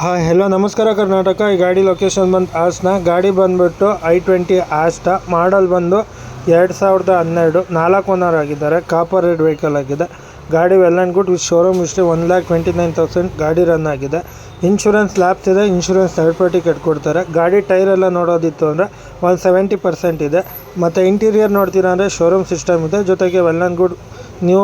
ಹಾಂ ಹೆಲೋ ನಮಸ್ಕಾರ ಕರ್ನಾಟಕ. ಈ ಗಾಡಿ ಲೊಕೇಶನ್ ಬಂದು ಹಾಸನ. ಗಾಡಿ ಬಂದುಬಿಟ್ಟು i20 ಆಸ್ಟಾ. ಮಾಡಲ್ ಬಂದು 2012. 4 ಓನರ್ ಆಗಿದ್ದಾರೆ. ಕಾಪರ್ ರೆಡ್ ವೆಹಿಕಲ್ ಆಗಿದೆ. ಗಾಡಿ well and good with showroom history 1,29,000 ಗಾಡಿ ರನ್ ಆಗಿದೆ. ಇನ್ಶೂರೆನ್ಸ್ ಲ್ಯಾಪ್ಸ್ ಇದೆ. ಇನ್ಶೂರೆನ್ಸ್ ಥರ್ಡ್ ಪಾರ್ಟಿ ಕಟ್ಕೊಡ್ತಾರೆ. ಗಾಡಿ ಟೈರ್ ಎಲ್ಲ ನೋಡೋದಿತ್ತು ಅಂದರೆ 70% ಇದೆ. ಮತ್ತು ಇಂಟೀರಿಯರ್ ನೋಡ್ತೀರಾ ಅಂದರೆ ಶೋರೂಮ್ ಸಿಸ್ಟಮ್ ಇದೆ. ಜೊತೆಗೆ well and good new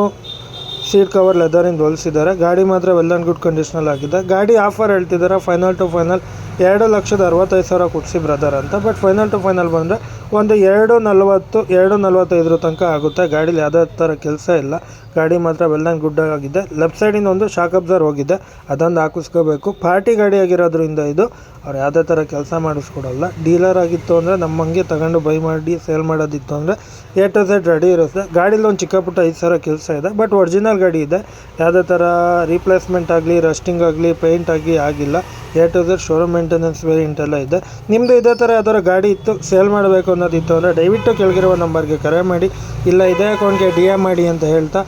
seat cover ಲೆದರಿಂದ ಹೊಲಿಸಿದ್ದಾರೆ. ಗಾಡಿ ಮಾತ್ರ ವೆಲ್ ಆ್ಯಂಡ್ ಗುಡ್ ಕಂಡೀಷನಲ್ ಆಗಿದೆ. ಗಾಡಿ ಆಫರ್ ಹೇಳ್ತಿದ್ದಾರೆ ಫೈನಲ್ ಟು ಫೈನಲ್ 2,65,000 ಕೊಡಿಸಿ ಬ್ರದರ್ ಅಂತ. ಬಟ್ ಫೈನಲ್ ಟು ಫೈನಲ್ ಬಂದರೆ ಒಂದು 2,40 2,45 ತನಕ ಆಗುತ್ತೆ. ಗಾಡೀಲಿ ಯಾವುದೇ ಥರ ಕೆಲಸ ಇಲ್ಲ. ಗಾಡಿ ಮಾತ್ರ ವೆಲ್ ಆ್ಯಂಡ್ ಗುಡ್ ಆಗಿದೆ. ಲೆಫ್ಟ್ ಸೈಡಿಂದ ಒಂದು ಶಾಕ್ ಅಬ್ಸರ್ ಹೋಗಿದೆ, ಅದೊಂದು ಹಾಕಿಸ್ಕೋಬೇಕು. ಪಾರ್ಟಿ ಗಾಡಿ ಆಗಿರೋದ್ರಿಂದ ಇದು ಅವ್ರು ಯಾವುದೇ ಥರ ಕೆಲಸ ಮಾಡಿಸ್ಕೊಡಲ್ಲ. ಡೀಲರ್ ಆಗಿತ್ತು ಅಂದರೆ ನಮ್ಮಂಗೆ ತಗೊಂಡು ಬೈ ಮಾಡಿ ಸೇಲ್ ಮಾಡೋದಿತ್ತು ಅಂದರೆ A to Z ರೆಡಿ ಇರುತ್ತೆ. ಗಾಡೀಲಿ ಒಂದು ಚಿಕ್ಕ ಪುಟ್ಟ 5,000 ಕೆಲಸ ಇದೆ. ಬಟ್ ಒರಿಜಿನಲ್ ಗಾಡಿ ಇದೆ. ಯಾವುದೇ ಥರ ರೀಪ್ಲೇಸ್ಮೆಂಟ್ ಆಗಲಿ ರಸ್ಟಿಂಗ್ ಆಗಲಿ ಪೇಂಟ್ ಆಗಿ ಆಗಿಲ್ಲ. A to Z showroom maintenance variant ಎಲ್ಲ ಇದೆ. ನಿಮ್ಮದು ಇದೇ ಥರ ಯಾವ್ದಾರ ಗಾಡಿ ಇತ್ತು ಸೇಲ್ ಮಾಡಬೇಕು ಅನ್ನೋದಿತ್ತು ಅಂದರೆ ದಯವಿಟ್ಟು ಕೆಳಗಿರುವ ನಂಬರ್ಗೆ ಕರೆ ಮಾಡಿ, ಇಲ್ಲ ಇದೇ ಅಕೌಂಟ್ಗೆ DM ಮಾಡಿ ಅಂತ ಹೇಳ್ತಾ,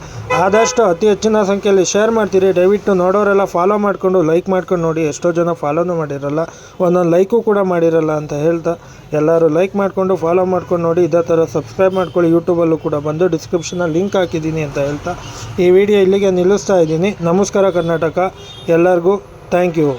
ಆದಷ್ಟು ಅತಿ ಹೆಚ್ಚಿನ ಸಂಖ್ಯೆಯಲ್ಲಿ ಶೇರ್ ಮಾಡ್ತೀರಿ. ದಯವಿಟ್ಟು ನೋಡೋರೆಲ್ಲ ಫಾಲೋ ಮಾಡಿಕೊಂಡು ಲೈಕ್ ಮಾಡ್ಕೊಂಡು ನೋಡಿ. ಎಷ್ಟೋ ಜನ ಫಾಲೋನೂ ಮಾಡಿರಲ್ಲ, ಒಂದೊಂದು ಲೈಕು ಕೂಡ ಮಾಡಿರಲ್ಲ ಅಂತ ಹೇಳ್ತಾ, ಎಲ್ಲರೂ ಲೈಕ್ ಮಾಡಿಕೊಂಡು ಫಾಲೋ ಮಾಡ್ಕೊಂಡು ನೋಡಿ. ಇದೇ ಥರ ಸಬ್ಸ್ಕ್ರೈಬ್ ಮಾಡ್ಕೊಳ್ಳಿ. ಯೂಟ್ಯೂಬಲ್ಲೂ ಕೂಡ ಬಂದು ಡಿಸ್ಕ್ರಿಪ್ಷನಲ್ಲಿ ಲಿಂಕ್ ಹಾಕಿದ್ದೀನಿ ಅಂತ ಹೇಳ್ತಾ ಈ ವಿಡಿಯೋ ಇಲ್ಲಿಗೆ ನಿಲ್ಲಿಸ್ತಾ ಇದ್ದೀನಿ. ನಮಸ್ಕಾರ ಕರ್ನಾಟಕ. ಎಲ್ಲರಿಗೂ ಥ್ಯಾಂಕ್ ಯು.